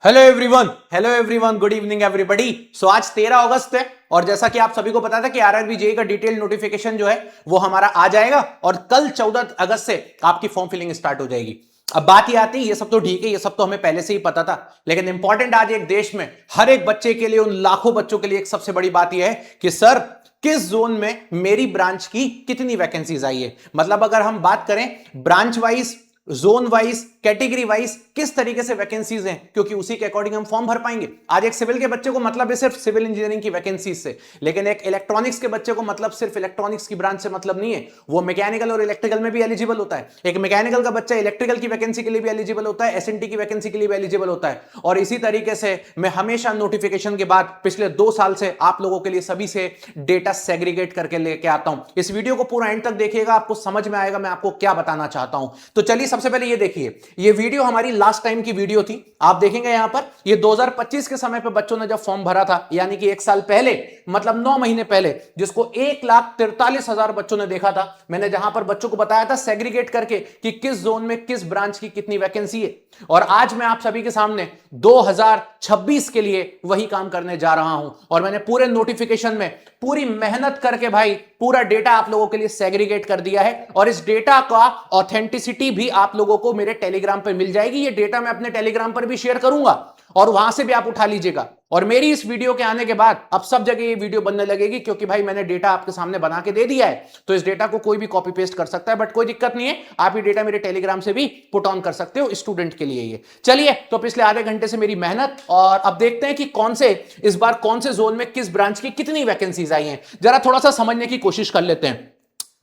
Hello everyone, good evening everybody. So आज 13 अगस्त है और जैसा कि आप सभी को पता था कि आरआरबी जेईई का डिटेल नोटिफिकेशन जो है वो हमारा आ जाएगा और कल 14 अगस्त से आपकी फॉर्म फिलिंग स्टार्ट हो जाएगी। अब बात ये आती है, ये सब तो ठीक है, ये सब तो हमें पहले से ही पता था, लेकिन इंपॉर्टेंट आज एक देश में हर एक बच्चे के लिए, उन लाखों बच्चों के लिए एक सबसे बड़ी बात यह है कि सर किस जोन में मेरी ब्रांच की कितनी वैकेंसीज आई है। मतलब अगर हम बात करें branch wise, zone wise, category wise किस तरीके से वैकेंसीज हैं, क्योंकि उसी के अकॉर्डिंग हम फॉर्म भर पाएंगे। आज एक सिविल के बच्चे को मतलब है सिर्फ सिविल इंजीनियरिंग की वैकेंसीज से, लेकिन एक इलेक्ट्रॉनिक्स के बच्चे को मतलब सिर्फ इलेक्ट्रॉनिक्स की ब्रांच से मतलब नहीं है, वो मैकेनिकल और इलेक्ट्रिकल में भी एलिजिबल होता है। एक मैकेनिकल का बच्चा इलेक्ट्रिकल की वैकेंसी के लिए भी एलिजिबल होता है, एसएनटी की वैकेंसी के लिए भी एलिजिबल होता है। और इसी तरीके से मैं हमेशा नोटिफिकेशन के बाद पिछले 2 साल से आप लोगों के लिए सभी से डेटा सेग्रीगेट करके लेके आता हूं। इस वीडियो को पूरा एंड तक देखिएगा, आपको समझ में आएगा मैं आपको क्या बताना चाहता हूं। तो चलिए सबसे पहले ये देखिए, ये वीडियो हमारी लास्ट टाइम की वीडियो थी। आप देखेंगे यहां पर ये 2025 के समय पे बच्चों ने जब फॉर्म भरा था, यानी कि 1 साल पहले, मतलब 9 महीने पहले, जिसको 1,43,000 बच्चों ने देखा था। मैंने जहां पर बच्चों को बताया था सेग्रीगेट करके कि किस जोन में किस ब्रांच की कितनी वैकेंसी है। और आज मैं आप सभी के सामने 2026 के लिए वही काम करने जा रहा हूं और मैंने पूरे नोटिफिकेशन में पूरी मेहनत करके भाई पूरा डेटा आप लोगों के लिए सेग्रीगेट कर दिया है। और इस डेटा का ऑथेंटिसिटी भी आप लोगों को मेरे टेलीग्राम पर मिल जाएगी। ये डेटा मैं अपने टेलीग्राम पर भी शेयर करूंगा और वहां से भी आप उठा लीजिएगा। और मेरी इस वीडियो के आने के बाद अब सब जगह ये वीडियो बनने लगेगी, क्योंकि भाई मैंने डेटा आपके सामने बना के दे दिया है। तो इस डेटा को कोई भी कॉपी पेस्ट कर सकता है, बट कोई दिक्कत नहीं है, आप ये डेटा मेरे टेलीग्राम से भी पुट ऑन कर सकते हो स्टूडेंट के लिए। ये चलिए, तो पिछले आधे घंटे से मेरी मेहनत, और अब देखते हैं कि कौन से इस बार कौन से जोन में किस ब्रांच की कितनी वैकेंसीज आई हैं। जरा थोड़ा सा समझने की कोशिश कर लेते हैं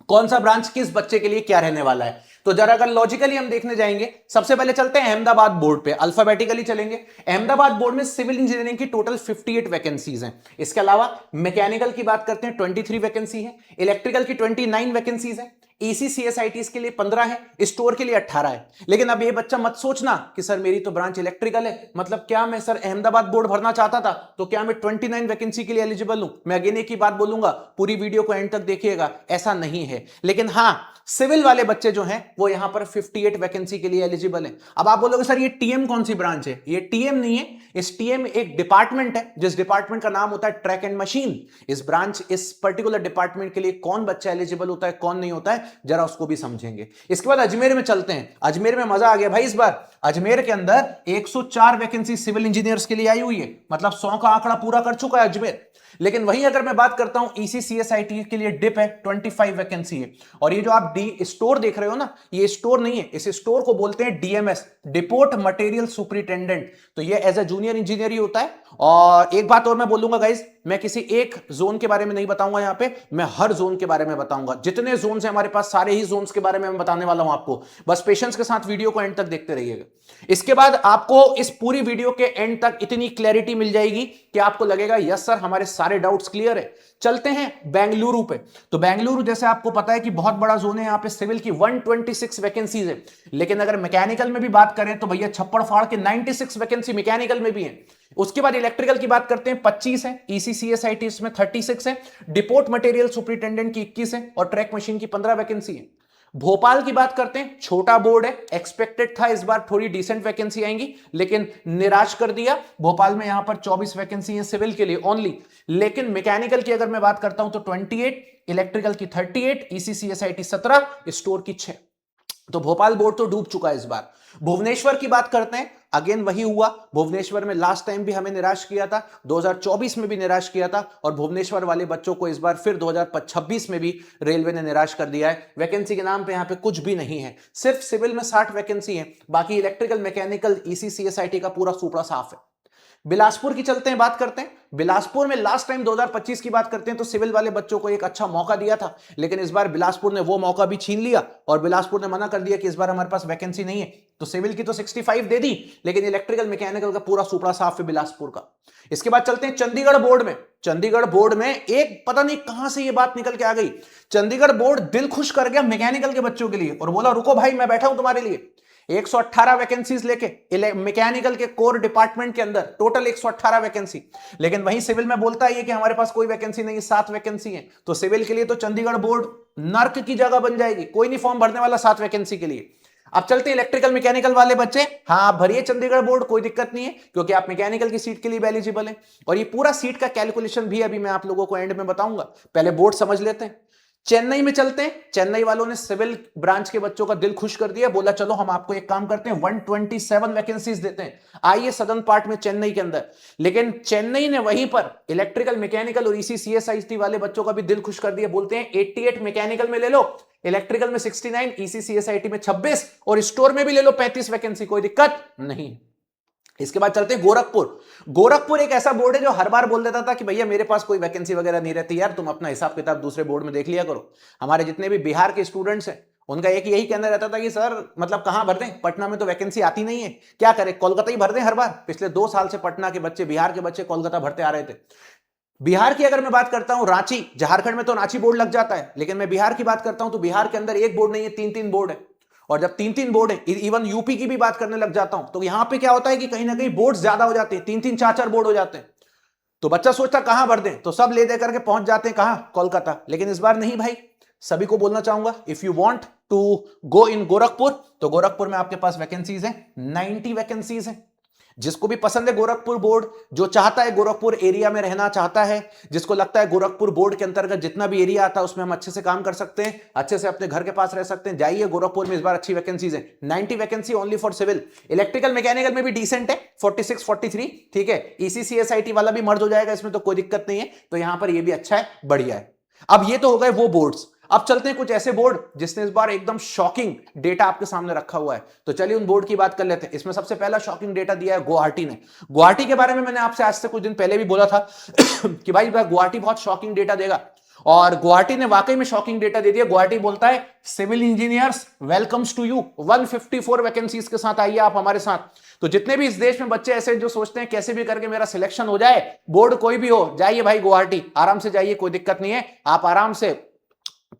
कौन सा ब्रांच किस बच्चे के लिए क्या रहने वाला है। तो जरा अगर लॉजिकली हम देखने जाएंगे, सबसे पहले चलते हैं अहमदाबाद बोर्ड पे, अल्फाबेटिकली चलेंगे। अहमदाबाद बोर्ड में सिविल इंजीनियरिंग की टोटल 58 वैकेंसीज हैं। इसके अलावा मैकेनिकल की बात करते हैं 23 वैकेंसी है, इलेक्ट्रिकल की 29 वैकेंसीज है, ईसीसीएसआईटीज के लिए 15 है, स्टोर के लिए 18 है। लेकिन अब ये बच्चा मत सोचना कि सर मेरी तो ब्रांच इलेक्ट्रिकल है, मतलब क्या मैं सर अहमदाबाद बोर्ड भरना चाहता था तो क्या मैं 29 वैकेंसी के लिए एलिजिबल हूं। मैं अगेन एक ही बात बोलूंगा, पूरी वीडियो को एंड तक देखिएगा, ऐसा नहीं है। लेकिन हां, सिविल वाले बच्चे जो हैं वो यहां पर 58 वैकेंसी के लिए एलिजिबल है। अब आप बोलोगे सर ये टीएम कौन सी ब्रांच है? ये टीएम नहीं है, इस टीएम एक डिपार्टमेंट है जिस डिपार्टमेंट का नाम होता है ट्रैक एंड मशीन। इस ब्रांच, इस पर्टिकुलर डिपार्टमेंट के लिए कौन बच्चा एलिजिबल होता है, कौन नहीं होता है, जरा उसको भी समझेंगे। इसके बाद अजमेर में चलते हैं। अजमेर में मजा आ गया भाई। इस बार अजमेर के अंदर 104 वैकेंसी सिविल इंजीनियर्स के लिए आई हुई है, मतलब 100 का आंकड़ा पूरा कर चुका है अजमेर। लेकिन वहीं अगर मैं बात करता हूं ईसीसीएसआईटी के लिए डिप है, 25 वैकेंसी है। और ये जो आप डी स्टोर देख रहे हो ना, ये स्टोर नहीं है, इस स्टोर को बोलते हैं डीएमएस, डिपोट मटेरियल सुपरिटेंडेंट। तो ये एज ए जूनियर इंजीनियर ही होता है। और एक बात और मैं बोलूंगा गाइज, मैं किसी एक जोन के बारे में नहीं बताऊंगा यहां पे, मैं हर जोन के बारे में बताऊंगा। जितने जोन है हमारे पास, सारे ही जोन के बारे में मैं बताने वाला हूं आपको। बस पेशेंस के साथ वीडियो को एंड तक देखते रहिएगा। इसके बाद आपको इस पूरी वीडियो के एंड तक इतनी क्लैरिटी मिल जाएगी कि आपको लगेगा यस सर हमारे सारे डाउट्स क्लियर है। चलते हैं बेंगलुरु पे। तो बेंगलुरु जैसे आपको पता है कि बहुत बड़ा जोन है, यहां पे सिविल की 126 वैकेंसीज है। लेकिन अगर मैकेनिकल में भी बात करें तो भैया छप्पड़ फाड़ के 96 वैकेंसी मैकेनिकल में भी है। उसके बाद इलेक्ट्रिकल की बात करते हैं 25 है, ईसीसीएसआईटी इसमें 36 है, डिपोट मटेरियल सुपरिटेंडेंट की 21 है और ट्रैक मशीन की 15 वैकेंसी है। भोपाल की बात करते हैं, छोटा बोर्ड है, एक्सपेक्टेड था इस बार थोड़ी डिसेंट वैकेंसी आएंगी, लेकिन निराश कर दिया। भोपाल में यहां पर 24 वैकेंसी है सिविल के लिए ओनली। लेकिन मैकेनिकल की अगर मैं बात करता हूं तो 28, इलेक्ट्रिकल की 38, ईसीसीएसआईटी 17, स्टोर की 6। तो भोपाल बोर्ड तो डूब चुका है इस बार। भुवनेश्वर की बात करते हैं, अगेन वही हुआ। भुवनेश्वर में लास्ट टाइम भी हमें निराश किया था, 2024 में भी निराश किया था, और भुवनेश्वर वाले बच्चों को इस बार फिर 2026 में भी रेलवे ने निराश कर दिया है। वैकेंसी के नाम पे यहां पे कुछ भी नहीं है, सिर्फ सिविल में 60 वैकेंसी है, बाकी इलेक्ट्रिकल, मैकेनिकल, ईसीसीएसआईटी का पूरा सुपड़ा साफ है। बिलासपुर की चलते हैं, बात करते हैं। बिलासपुर में लास्ट टाइम 2025 की बात करते हैं तो सिविल वाले बच्चों को एक अच्छा मौका दिया था, लेकिन इस बार बिलासपुर ने वो मौका भी छीन लिया और बिलासपुर ने मना कर दिया कि इस बार हमारे पास वैकेंसी नहीं है। तो सिविल की तो 65 दे दी, लेकिन इलेक्ट्रिकल, मैकेनिकल का पूरा सुपड़ा साफ है बिलासपुर का। इसके बाद चलते हैं चंडीगढ़ बोर्ड में। चंडीगढ़ बोर्ड में एक पता नहीं कहां से ये बात निकल के आ गई, चंडीगढ़ बोर्ड दिल खुश कर गया मैकेनिकल के बच्चों के लिए और बोला रुको भाई मैं बैठा हूं तुम्हारे लिए। 118 वैकेंसीज लेके मैकेनिकल के कोर डिपार्टमेंट के अंदर टोटल 118 वैकेंसी। लेकिन वहीं सिविल में बोलता है कि हमारे पास कोई वैकेंसी नहीं, 7 वैकेंसी है। तो सिविल के लिए तो चंडीगढ़ बोर्ड नर्क की जगह बन जाएगी, कोई नहीं फॉर्म भरने वाला 7 वैकेंसी के लिए। अब चलते हैं इलेक्ट्रिकल मैकेनिकल वाले बच्चे। हाँ, आप भरिए चंडीगढ़ बोर्ड, कोई दिक्कत नहीं है, क्योंकि आप मैकेनिकल की सीट के लिए एलिजिबल हैं। और ये पूरा सीट का कैलकुलेशन भी अभी मैं आप लोगों को एंड में बताऊंगा, पहले बोर्ड समझ लेते हैं। चेन्नई में चलते हैं। चेन्नई वालों ने सिविल ब्रांच के बच्चों का दिल खुश कर दिया, बोला चलो हम आपको एक काम करते हैं 127 वैकेंसीज देते हैं, आइए सदर्न पार्ट में चेन्नई के अंदर। लेकिन चेन्नई ने वहीं पर इलेक्ट्रिकल मैकेनिकल और इसी CSIT वाले बच्चों का भी दिल खुश कर दिया, बोलते हैं 88 मैकेनिकल में ले लो, इलेक्ट्रिकल में 69, इसी CSIT में 26 और स्टोर में भी ले लो 35 वैकेंसी, कोई दिक्कत नहीं। इसके बाद चलते हैं गोरखपुर। गोरखपुर एक ऐसा बोर्ड है जो हर बार बोल देता था कि भैया मेरे पास कोई वैकेंसी वगैरह नहीं रहती यार, तुम अपना हिसाब किताब दूसरे बोर्ड में देख लिया करो। हमारे जितने भी बिहार के स्टूडेंट्स हैं उनका एक यही कहना रहता था कि सर मतलब कहां भर दें, पटना में तो वैकेंसी आती नहीं है, क्या करें, कोलकाता ही भर दें हर बार। पिछले 2 साल से पटना के बच्चे, बिहार के बच्चे कोलकाता भरते आ रहे थे। बिहार की अगर मैं बात करता हूं, रांची, झारखंड में तो रांची बोर्ड लग जाता है, लेकिन मैं बिहार की बात करता हूं तो बिहार के अंदर एक बोर्ड नहीं है, 3-3 बोर्ड है। और जब 3-3 बोर्ड है, इवन यूपी की भी बात करने लग जाता हूं तो यहां पे क्या होता है कि कहीं ना कहीं बोर्ड ज्यादा हो जाते हैं, 3-3 4-4 बोर्ड हो जाते हैं। तो बच्चा सोचता कहां भर दें, तो सब ले दे करके पहुंच जाते हैं कहां, कोलकाता। लेकिन इस बार नहीं भाई, सभी को बोलना चाहूंगा, if you want to go in Gorakhpur, तो गोरखपुर में आपके पास वैकेंसीज हैं, 90 वैकेंसीज हैं। जिसको भी पसंद है गोरखपुर बोर्ड, जो चाहता है गोरखपुर एरिया में रहना चाहता है, जिसको लगता है गोरखपुर बोर्ड के अंतर्गत जितना भी एरिया आता है उसमें हम अच्छे से काम कर सकते हैं, अच्छे से अपने घर के पास रह सकते हैं, जाइए गोरखपुर में। इस बार अच्छी वैकेंसीज है, 90 vacancy only for civil. Electrical mechanical में भी डिसेंट है, 46-43, ठीक है। इसी CSIT वाला भी मर्ज हो जाएगा इसमें, तो कोई दिक्कत नहीं है। तो यहां पर ये भी अच्छा है, बढ़िया है। अब ये तो हो गए वो बोर्ड्स। अब चलते हैं कुछ ऐसे बोर्ड जिसने इस बार एकदम शॉकिंग डेटा आपके सामने रखा हुआ है, तो चलिए उन बोर्ड की बात कर लेते हैं। इसमें सबसे पहला शॉकिंग डेटा दिया है गुवाहाटी ने। गुवाहाटी के बारे में मैंने आपसे आज से कुछ दिन पहले भी बोला था कि भाई गुवाहाटी बहुत शॉकिंग डेटा देगा, और गुवाहाटी ने वाकई में शॉकिंग डेटा दे दिया। गुवाहाटी बोलता है civil engineers welcomes to you, 154 vacancies के साथ आइए आप हमारे साथ। तो जितने भी इस देश में बच्चे ऐसे जो सोचते हैं कैसे भी करके मेरा सिलेक्शन हो जाए, बोर्ड कोई भी हो, जाइए भाई गुवाहाटी, आराम से जाइए, कोई दिक्कत नहीं है, आप आराम से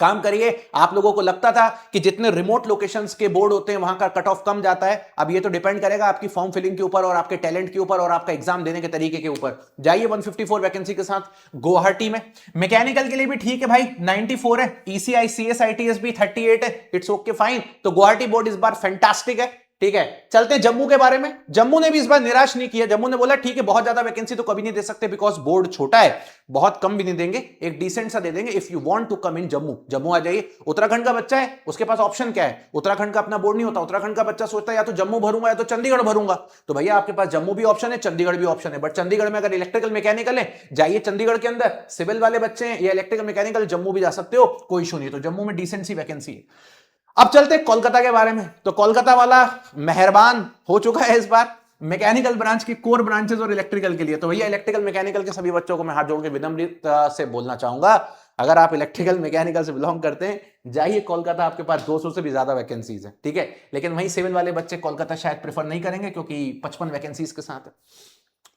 काम करिए। आप लोगों को लगता था कि जितने रिमोट लोकेशंस के बोर्ड होते हैं वहां का कट ऑफ कम जाता है, अब ये तो डिपेंड करेगा आपकी फॉर्म फिलिंग के ऊपर और आपके टैलेंट के ऊपर और आपका एग्जाम देने के तरीके के ऊपर। जाइए 154 वैकेंसी के साथ गुवाहाटी में। मैकेनिकल के लिए भी ठीक है भाई, 94 है, ECI CSITS भी 38 है, इट्स ओके फाइन। तो गुवाहाटी बोर्ड इस बार फैंटास्टिक है, ठीक है। चलते हैं जम्मू के बारे में। जम्मू ने भी इस बार निराश नहीं किया, जम्मू ने बोला ठीक है बहुत ज्यादा वैकेंसी तो कभी नहीं दे सकते बिकॉज बोर्ड छोटा है, बहुत कम भी नहीं देंगे, एक डिसेंट सा दे देंगे। If you want to come in Jammu, Jammu आ जाइए। उत्तराखंड का बच्चा है, उसके पास ऑप्शन क्या है, उत्तराखंड का अपना बोर्ड नहीं होता, उत्तराखंड का बच्चा सोचता है या तो जम्मू भरूंगा या तो चंडीगढ़ भरूंगा, तो भैया आपके पास जम्मू भी ऑप्शन है, चंडीगढ़ भी ऑप्शन है। बट चंडीगढ़ में अगर इलेक्ट्रिकल मैकेनिकल है, जाइए चंडीगढ़ के अंदर, सिविल वाले बच्चे हैं या इलेक्ट्रिकल मैकेनिकल, जम्मू भी जा सकते हो, कोई इशू नहीं। तो जम्मू में डिसेंट सी वैकेंसी है। अब चलते हैं कोलकाता के बारे में। तो कोलकाता वाला मेहरबान हो चुका है इस बार मैकेनिकल ब्रांच की कोर ब्रांचेस और इलेक्ट्रिकल के लिए। तो भैया इलेक्ट्रिकल मैकेनिकल के सभी बच्चों को मैं हाथ जोड़ के विनम्रता से बोलना चाहूंगा, अगर आप इलेक्ट्रिकल मैकेनिकल से बिलोंग करते हैं, जाइए कोलकाता, आपके पास 200 से भी ज्यादा वैकेंसीज है, ठीक है। लेकिन वहीं सिविल वाले बच्चे कोलकाता शायद प्रेफर नहीं करेंगे क्योंकि 55 वैकेंसीज के साथ है।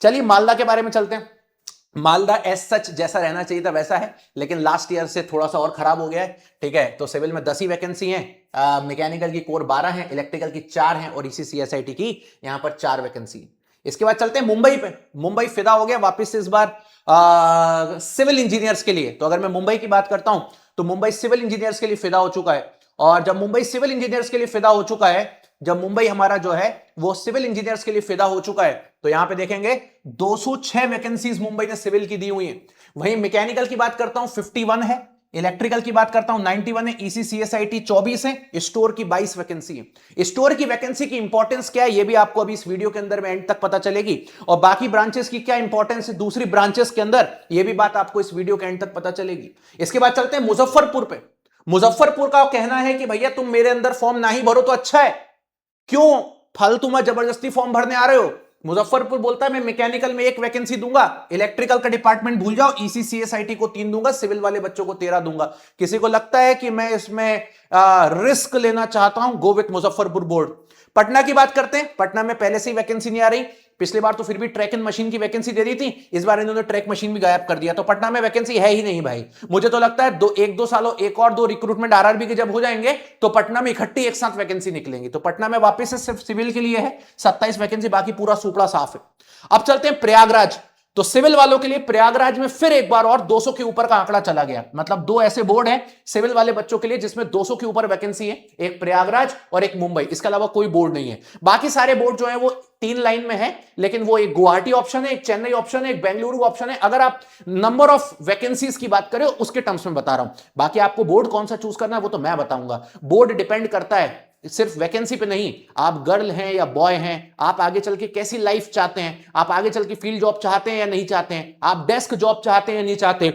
चलिए मालदा के बारे में चलते हैं। मालदा एज सच जैसा रहना चाहिए था वैसा है, लेकिन लास्ट ईयर से थोड़ा सा और खराब हो गया है, ठीक है। तो सिविल में 10 ही वैकेंसी है, मैकेनिकल की कोर 12 है, इलेक्ट्रिकल की 4 है और इसी CSIT की यहां पर 4 वैकेंसी। इसके बाद चलते हैं मुंबई पे। मुंबई फिदा हो गया वापस से इस बार सिविल इंजीनियर्स के लिए। तो अगर मैं मुंबई की बात करता हूं तो मुंबई सिविल इंजीनियर्स के लिए फिदा हो चुका है। और जब मुंबई सिविल इंजीनियर्स के लिए फिदा हो चुका है, जब मुंबई हमारा जो है वो सिविल इंजीनियर्स के लिए फिदा हो चुका है, तो यहां पे देखेंगे 206 वैकेंसीज मुंबई ने सिविल की दी हुई है। वहीं मैकेनिकल की बात करता हूं 51 है, इलेक्ट्रिकल की बात करता हूं 91 है, EC CSIT 24 है, स्टोर की 22 वैकेंसी है। स्टोर की वैकेंसी की इंपॉर्टेंस क्या है ये भी आपको अभी इस वीडियो के अंदर में एंड तक पता चलेगी, और बाकी ब्रांचेस की क्या इंपॉर्टेंस है दूसरी ब्रांचेस के अंदर, ये भी बात आपको इस वीडियो के एंड तक पता चलेगी। इसके बाद चलते हैं मुजफ्फरपुर पे। मुजफ्फरपुर का कहना है कि भैया तुम मेरे अंदर फॉर्म ना ही भरो तो अच्छा है, क्यों फालतू में जबरदस्ती फॉर्म भरने आ रहे हो। मुजफ्फरपुर बोलता है मैं मैकेनिकल में 1 वैकेंसी दूंगा, इलेक्ट्रिकल का डिपार्टमेंट भूल जाओ, EC CSIT को 3 दूंगा, सिविल वाले बच्चों को 13 दूंगा। किसी को लगता है कि मैं इसमें रिस्क लेना चाहता हूं, go with Muzaffarpur board. Patna की बात करते हैं। पटना में पहले से ही वैकेंसी नहीं आ रही, पिछली बार तो फिर भी ट्रैक एंड मशीन की वैकेंसी दे दी थी, इस बार इन्होंने ट्रैक मशीन भी गायब कर दिया। तो पटना में वैकेंसी है ही नहीं भाई। मुझे तो लगता है 1-2 सालों एक और 2 रिक्रूटमेंट RRB के जब हो जाएंगे तो पटना में इकट्ठी एक साथ वैकेंसी निकलेंगी। तो पटना में वापस से सिर्फ सिविल के लिए है 27 वैकेंसी, बाकी पूरा सुपड़ा साफ है। अब चलते हैं प्रयागराज। तो सिविल वालों के लिए प्रयागराज में फिर एक बार और 200 के ऊपर का आंकड़ा चला गया। मतलब दो ऐसे बोर्ड हैं सिविल वाले बच्चों के लिए जिसमें 200 के ऊपर वैकेंसी है, एक प्रयागराज और एक मुंबई, इसके अलावा कोई बोर्ड नहीं है। बाकी सारे बोर्ड जो है वो 3 लाइन में है, लेकिन वो एक गुवाहाटी ऑप्शन है, एक चेन्नई ऑप्शन है, एक बेंगलुरु ऑप्शन है। अगर आप नंबर ऑफ वैकेंसीज की बात करें उसके टर्म्स में बता रहा हूं, बाकी आपको बोर्ड कौन सा चूज करना है वो तो मैं बताऊंगा। बोर्ड डिपेंड करता है सिर्फ वैकेंसी पे नहीं, आप गर्ल हैं या बॉय हैं, आप आगे चल के कैसी लाइफ चाहते हैं, आप आगे चल के फील्ड जॉब चाहते हैं या नहीं चाहते हैं, आप डेस्क जॉब चाहते हैं या नहीं चाहते,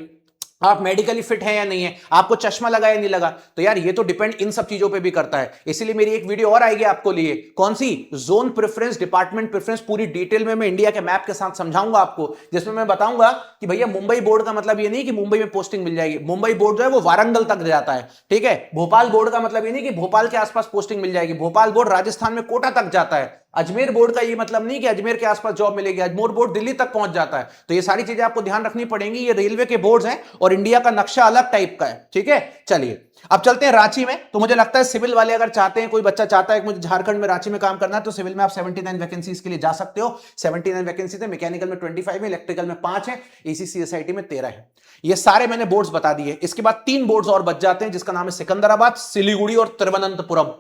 आप मेडिकली फिट हैं या नहीं है, आपको चश्मा लगा या नहीं लगा। तो यार ये तो डिपेंड इन सब चीजों पे भी करता है। इसीलिए मेरी एक वीडियो और आएगी आपको लिए, कौन सी, जोन प्रेफरेंस, डिपार्टमेंट प्रेफरेंस, पूरी डिटेल में मैं इंडिया के मैप के साथ समझाऊंगा आपको, जिसमें मैं बताऊंगा कि भैया मुंबई बोर्ड का मतलब ये नहीं कि मुंबई में पोस्टिंग मिल जाएगी। मुंबई बोर्ड जो है वो वारंगल तक जाता है, ठीक है। भोपाल बोर्ड का मतलब ये नहीं कि भोपाल के आसपास पोस्टिंग मिल जाएगी। भोपाल बोर्ड राजस्थान में कोटा तक जाता है। अजमेर बोर्ड का ये मतलब नहीं कि अजमेर के आसपास जॉब मिलेगी। अजमेर बोर्ड दिल्ली तक पहुंच जाता है। तो ये सारी चीजें आपको ध्यान रखनी पड़ेंगी। ये रेलवे के बोर्ड्स हैं और इंडिया का नक्शा अलग टाइप का है, ठीक है। चलिए अब चलते हैं रांची में। तो मुझे लगता है सिविल वाले अगर चाहते हैं, कोई बच्चा चाहता है कि मुझे झारखंड में रांची में काम करना है, तो सिविल में आप 79 वैकेंसीज के लिए जा सकते हो। 79 वैकेंसीज है, मैकेनिकल में 25 है, इलेक्ट्रिकल में 5 है, एसीसीएसआईटी में 13 है। ये सारे मैंने बोर्ड्स बता दिए। इसके बाद 3 बोर्ड्स और बच जाते हैं, जिसका नाम है सिकंदराबाद, सिलीगुड़ी और तिरुवनंतपुरम।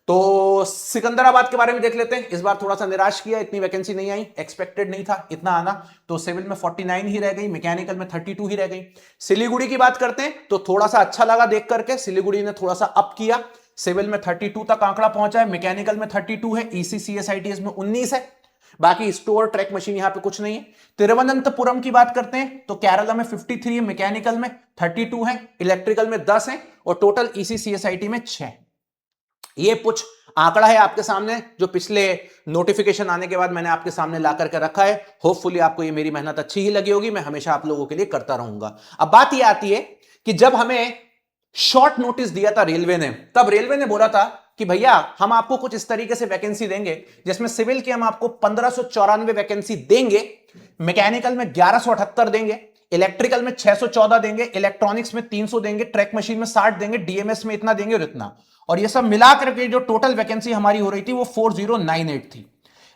तो सिकंदराबाद के बारे में देख लेते हैं। इस बार थोड़ा सा निराश किया, इतनी वैकेंसी नहीं आई, एक्सपेक्टेड नहीं था इतना आना। तो सिविल में 49 ही रह गई, मैकेनिकल में 32 ही रह गई। सिलीगुड़ी की बात करते हैं तो थोड़ा सा अच्छा लगा देख करके, सिलीगुड़ी ने थोड़ा सा अप किया। सिविल में 32 तक आंकड़ा पहुंचा है, मैकेनिकल में 32 है, ईसीसीएसआईटीज में 19 है, बाकी स्टोर ट्रैक मशीन यहां पे कुछ नहीं है। तिरुवनंतपुरम की बात करते हैं तो केरला में 53 है, मैकेनिकल में 32 है, इलेक्ट्रिकल में 10 है और टोटल ईसीसीएसआईटी में 6। ये कुछ आंकड़ा है आपके सामने जो पिछले नोटिफिकेशन आने के बाद मैंने आपके सामने ला करके रखा है। होपफुली आपको ये मेरी मेहनत अच्छी ही लगी होगी, मैं हमेशा आप लोगों के लिए करता रहूंगा। अब बात ये आती है कि जब हमें शॉर्ट नोटिस दिया था रेलवे ने, तब रेलवे ने बोला था कि भैया हम आपको कुछ इस तरीके से वैकेंसी देंगे जिसमें सिविल की हम आपको 1594 वैकेंसी देंगे, मैकेनिकल में 1178 देंगे, इलेक्ट्रिकल में 614 देंगे, इलेक्ट्रॉनिक्स में 300 देंगे, ट्रैक मशीन में 60 देंगे, डीएमएस में इतना देंगे और इतना। और ये सब मिलाकर के जो टोटल वैकेंसी हमारी हो रही थी वो 4098 थी।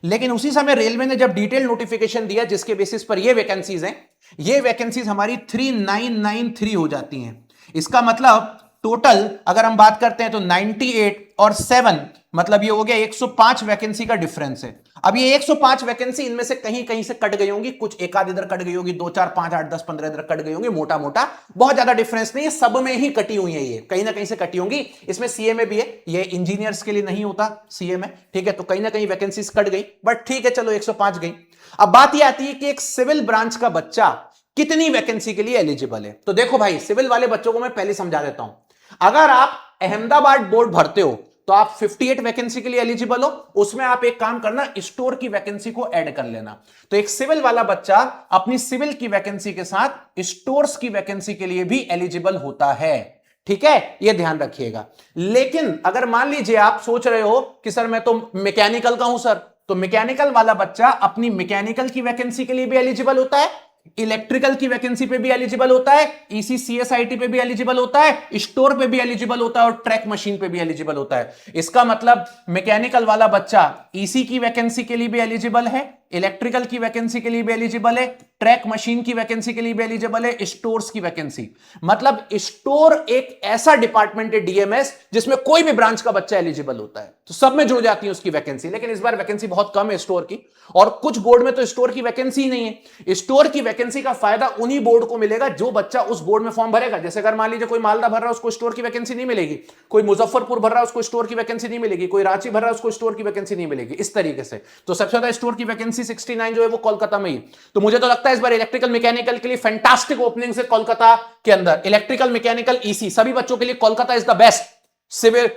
लेकिन उसी समय रेलवे ने जब डिटेल नोटिफिकेशन दिया जिसके बेसिस पर ये वैकेंसीज हैं, ये वैकेंसीज हमारी 3993 हो जाती हैं। इसका मतलब टोटल अगर हम बात करते हैं तो 98 और 7 मतलब ये हो गया 105 वैकेंसी का डिफरेंस है। अब ये 105 वैकेंसी इनमें से कहीं कहीं से कट गई होंगी, कुछ एक आध इधर कट गई होगी, 2 4 5 8 10 15 इधर कट गई होंगी, मोटा मोटा, बहुत ज्यादा डिफरेंस नहीं है, सब में ही कटी हुई है, ये कहीं ना कहीं से कटी होंगी। इसमें सीए में भी है, ये इंजीनियर्स के लिए नहीं होता सीए में, ठीक है। तो कहीं ना कहीं वैकेंसीज कट गई, बट ठीक है चलो 105 गई। अब बात यह आती है कि एक सिविल ब्रांच का बच्चा कितनी वैकेंसी के लिए एलिजिबल है। तो देखो भाई, सिविल वाले बच्चों को मैं पहले समझा देता हूं। अगर आप अहमदाबाद बोर्ड भरते हो तो आप 58 वैकेंसी के लिए एलिजिबल हो। उसमें आप एक काम करना, स्टोर की वैकेंसी को ऐड कर लेना। तो एक सिविल वाला बच्चा अपनी सिविल की वैकेंसी के साथ स्टोर्स की वैकेंसी के लिए भी एलिजिबल होता है, ठीक है, यह ध्यान रखिएगा। लेकिन अगर मान लीजिए आप सोच रहे हो कि सर मैं तो मैकेनिकल का हूं सर, तो मैकेनिकल वाला बच्चा अपनी मैकेनिकल की वैकेंसी के लिए भी एलिजिबल होता है, इलेक्ट्रिकल की वैकेंसी पे भी एलिजिबल होता है, ईसीसीएसआईटी पे भी एलिजिबल होता है, स्टोर पे भी एलिजिबल होता है और ट्रैक मशीन पे भी एलिजिबल होता है। इसका मतलब मैकेनिकल वाला बच्चा ईसी की वैकेंसी के लिए भी एलिजिबल है, इलेक्ट्रिकल की वैकेंसी के लिए भी एलिजिबल है, ट्रैक मशीन की वैकेंसी के लिए भी एलिजिबल है, स्टोर्स की वैकेंसी। मतलब स्टोर एक ऐसा डिपार्टमेंट है डीएमएस जिसमें कोई भी ब्रांच का बच्चा एलिजिबल होता है, तो सब में जुड़ जाती है उसकी वैकेंसी। लेकिन इस बार वैकेंसी बहुत कम है स्टोर की, और कुछ बोर्ड में तो स्टोर की वैकेंसी ही नहीं है। स्टोर की वैकेंसी का फायदा उन्हीं बोर्ड को मिलेगा जो बच्चा उस बोर्ड में फॉर्म भरेगा। जैसे अगर मान लीजिए कोई मालदा भर रहा है उसको स्टोर की वैकेंसी नहीं मिलेगी, कोई मुजफ्फरपुर भर रहा है उसको स्टोर की वैकेंसी नहीं मिलेगी, कोई रांची भर रहा है उसको स्टोर की वैकेंसी नहीं मिलेगी, इस तरीके से। तो सबसे ज्यादा स्टोर की वैकेंसी 69 जो है वो कोलकाता में ही। तो मुझे तो लगता है इस बार इलेक्ट्रिकल मैकेनिकल के लिए फैंटास्टिक ओपनिंग है कोलकाता के अंदर। इलेक्ट्रिकल मैकेनिकल ईसी सभी बच्चों के लिए Kolkata is the best.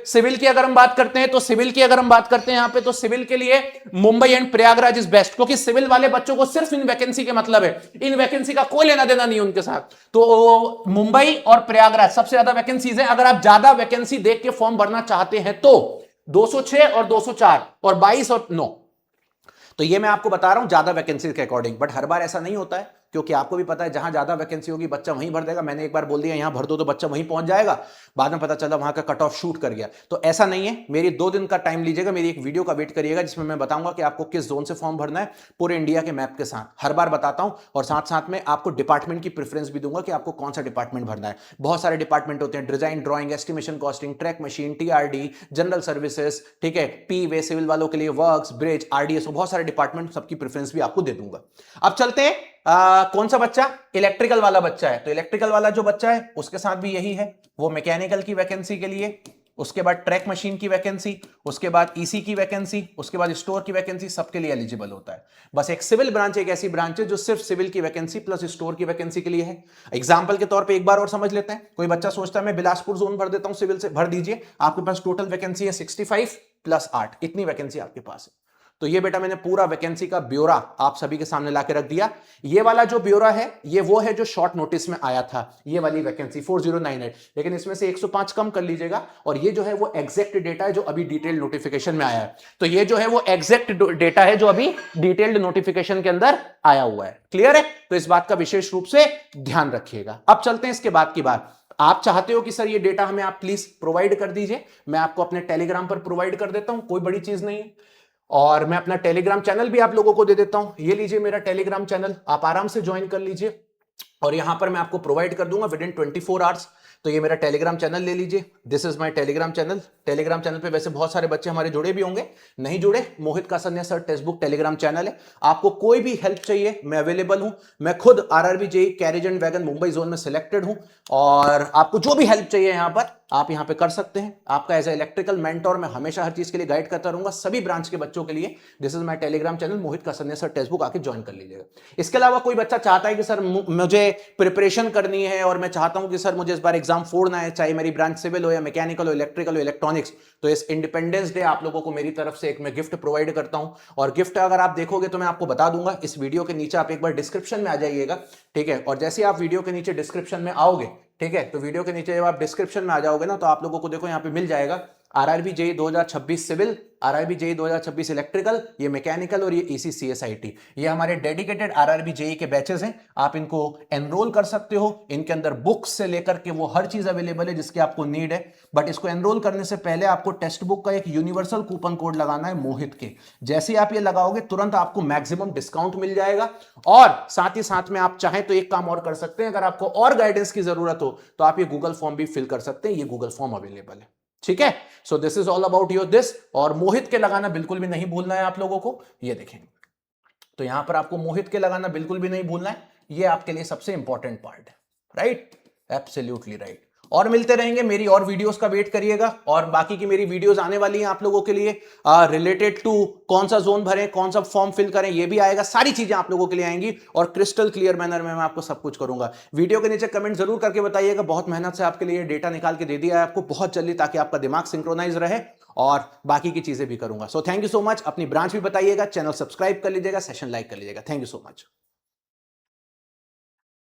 Civil की अगर हम बात करते हैं तो यहां पे तो सिविल के लिए Mumbai and Prayagraj is best, क्योंकि सिविल वाले बच्चों को सिर्फ इन वैकेंसी के मतलब है, इन वैकेंसी का कोई लेना देना नहीं उनके साथ। तो मुंबई और प्रयागराज सबसे ज्यादा वैकेंसीज है। अगर आप ज्यादा वैकेंसी देख के फॉर्म भरना चाहते हैं तो 206 और 204 और 22 और 9, तो ये मैं आपको बता रहा हूं ज्यादा वैकेंसी के अकॉर्डिंग। बट हर बार ऐसा नहीं होता है, क्योंकि आपको भी पता है जहां ज्यादा वैकेंसी होगी बच्चा वहीं भर देगा। मैंने एक बार बोल दिया यहां भर दो तो बच्चा वहीं पहुंच जाएगा, बाद में पता चला वहां का कट ऑफ शूट कर गया। तो ऐसा नहीं है, मेरी 2 दिन का टाइम लीजिएगा, मेरी एक वीडियो का वेट करिएगा जिसमें मैं बताऊंगा कि आपको किस जोन से फॉर्म भरना है, पूरे इंडिया के मैप के साथ हर बार बताता हूं। और साथ साथ में आपको डिपार्टमेंट की प्रेफरेंस भी दूंगा कि आपको कौन सा डिपार्टमेंट भरना है। बहुत सारे डिपार्टमेंट होते हैं, design, drawing, estimation, costing, track machine, TRD, general services, ठीक है, पी वे सिविल वालों के लिए, वर्क्स, ब्रिज, आरडीएस, बहुत सारे डिपार्टमेंट, सबकी प्रेफरेंस भी आपको दे दूंगा। अब चलते हैं कौन सा बच्चा, इलेक्ट्रिकल वाला बच्चा है, तो इलेक्ट्रिकल वाला जो बच्चा है उसके साथ भी यही है, वो मैकेनिकल की वैकेंसी के लिए, उसके बाद ट्रैक मशीन की वैकेंसी, उसके बाद ईसी की वैकेंसी, उसके बाद स्टोर की वैकेंसी, सबके लिए एलिजिबल होता है। बस एक सिविल ब्रांच एक ऐसी ब्रांच है जो सिर्फ सिविल की वैकेंसी प्लस स्टोर की वैकेंसी के लिए है। एग्जांपल के तौर पे एक बार और समझ लेते हैं, कोई बच्चा सोचता है मैं बिलासपुर जोन भर देता हूं सिविल से, भर दीजिए, आपके पास टोटल वैकेंसी है 65 प्लस 8, इतनी वैकेंसी आपके पास है। तो ये बेटा मैंने पूरा वैकेंसी का ब्यौरा आप सभी के सामने लाके रख दिया। ये वाला जो ब्यौरा है ये वो है जो शॉर्ट नोटिस में आया था, ये वाली वैकेंसी 4098, लेकिन इसमें से 105 कम कर लीजिएगा, और ये जो है वो एग्जैक्ट डेटा है जो अभी डिटेल नोटिफिकेशन में आया है। तो ये जो है वो एग्जैक्ट डेटा है जो अभी डिटेल्ड नोटिफिकेशन के अंदर आया हुआ है। क्लियर है? तो इस बात का विशेष रूप से ध्यान रखिएगा। अब चलते हैं इसके बाद की बात। आप चाहते हो कि सर ये डेटा हमें आप प्लीज प्रोवाइड कर दीजिए, मैं आपको अपने टेलीग्राम पर प्रोवाइड कर देता हूं, कोई बड़ी चीज नहीं है। और मैं अपना टेलीग्राम चैनल भी आप लोगों को दे देता हूं, ये लीजिए मेरा टेलीग्राम चैनल, आप आराम से ज्वाइन कर लीजिए, और यहां पर मैं आपको प्रोवाइड कर दूंगा विद इन 24 आवर्स। तो ये मेरा टेलीग्राम चैनल ले लीजिए, this is my Telegram channel. Telegram channel पे वैसे बहुत सारे बच्चे हमारे जुड़े भी होंगे, नहीं जुड़े, Mohit Kasania sir text book Telegram channel है। आपको कोई भी हेल्प चाहिए मैं अवेलेबल हूं, मैं खुद RRB JEE carriage and wagon Mumbai zone में सिलेक्टेड हूं, और आपको जो भी हेल्प चाहिए यहां पर आप यहां पे कर सकते हैं। आपका एज ए इलेक्ट्रिकल मेंटोर मैं हमेशा हर चीज के लिए गाइड करता रहूंगा, सभी ब्रांच के बच्चों के लिए। This is my Telegram channel Mohit Kasania sir text book, आके ज्वाइन कर लीजिएगा। इसके अलावा कोई बच्चा चाहता है कि सर मुझे प्रिपरेशन करनी है और मैं चाहता हूं कि सर मुझे इस बार एग्जाम फोड़ना है, चाहे मेरी ब्रांच सिविल हो या मैकेनिकल हो, इलेक्ट्रिकल हो, इलेक्ट्रॉनिक्स, तो इस इंडिपेंडेंस डे आप लोगों को मेरी तरफ से एक मैं गिफ्ट प्रोवाइड करता हूं। और गिफ्ट अगर आप देखोगे तो मैं आपको बता दूंगा, इस वीडियो के नीचे आप एक बार डिस्क्रिप्शन में आ जाइएगा, ठीक है, और जैसे आप वीडियो के नीचे डिस्क्रिप्शन में आओगे, ठीक है, तो वीडियो के नीचे जब आप डिस्क्रिप्शन में आ जाओगे ना, तो आप लोगों को देखो यहाँ पे मिल जाएगा RRB JEE 2026 civil, RRB JEE 2026 electrical, ये मैकेनिकल और ये ईसी सीएसआईटी, ये हमारे डेडिकेटेड आरआरबी जेईई के बैचेस हैं। आप इनको एनरोल कर सकते हो, इनके अंदर बुक्स से लेकर के वो हर चीज अवेलेबल है जिसकी आपको नीड है। बट इसको एनरोल करने से पहले आपको टेक्स्ट बुक का एक यूनिवर्सल कूपन कोड लगाना है मोहित के, जैसे आप ये लगाओगे तुरंत आपको मैक्सिमम डिस्काउंट मिल जाएगा। और साथ ही साथ में आप चाहें तो एक काम और कर सकते हैं, अगर आपको और गाइडेंस की जरूरत हो तो आप ये गूगल फॉर्म भी फिल कर सकते हैं, ये गूगल फॉर्म अवेलेबल है, ठीक है। So this is all about your this, और मोहित के लगाना बिल्कुल भी नहीं भूलना है आप लोगों को, ये देखेंगे तो यहां पर आपको मोहित के लगाना बिल्कुल भी नहीं भूलना है, ये आपके लिए सबसे इंपॉर्टेंट पार्ट है, राइट, एब्सोल्युटली राइट। और मिलते रहेंगे, मेरी और वीडियोस का वेट करिएगा, और बाकी की मेरी वीडियोस आने वाली हैं आप लोगों के लिए, रिलेटेड टू कौन सा जोन भरें, कौन सा फॉर्म फिल करें, ये भी आएगा, सारी चीजें आप लोगों के लिए आएंगी, और क्रिस्टल क्लियर मैनर में मैं आपको सब कुछ करूंगा। वीडियो के नीचे कमेंट जरूर करके बताइएगा, बहुत मेहनत से आपके लिए डेटा निकाल के दे दिया है आपको बहुत जल्दी, ताकि आपका दिमाग सिंक्रोनाइज रहे, और बाकी की चीजें भी करूंगा। So thank you so much, अपनी ब्रांच भी बताइएगा, चैनल सब्सक्राइब कर लीजिएगा, सेशन लाइक कर लीजिएगा, थैंक यू सो मच।